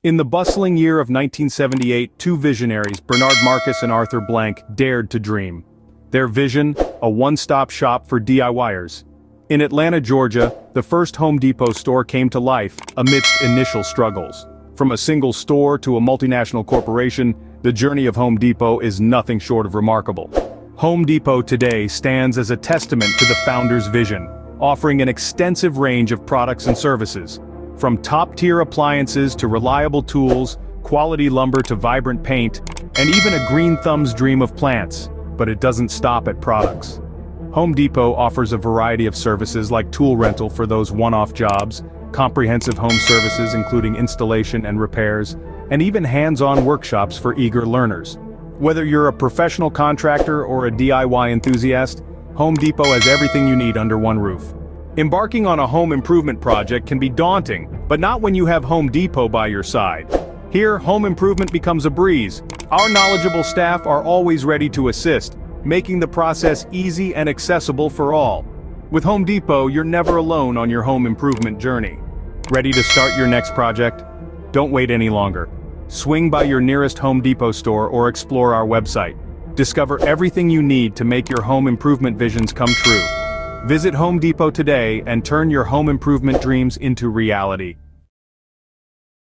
In the bustling year of 1978, two visionaries, Bernard Marcus and Arthur Blank, dared to dream. Their vision, a one-stop shop for DIYers. In Atlanta, Georgia, the first Home Depot store came to life amidst initial struggles. From a single store to a multinational corporation, the journey of Home Depot is nothing short of remarkable. Home Depot today stands as a testament to the founder's vision, offering an extensive range of products and services. From top-tier appliances to reliable tools, quality lumber to vibrant paint, and even a green thumb's dream of plants. But it doesn't stop at products. Home Depot offers a variety of services like tool rental for those one-off jobs, comprehensive home services including installation and repairs, and even hands-on workshops for eager learners. Whether you're a professional contractor or a DIY enthusiast, Home Depot has everything you need under one roof. Embarking on a home improvement project can be daunting, but not when you have Home Depot by your side. Here, home improvement becomes a breeze. Our knowledgeable staff are always ready to assist, making the process easy and accessible for all. With Home Depot, you're never alone on your home improvement journey. Ready to start your next project? Don't wait any longer. Swing by your nearest Home Depot store or explore our website. Discover everything you need to make your home improvement visions come true. Visit Home Depot today and turn your home improvement dreams into reality.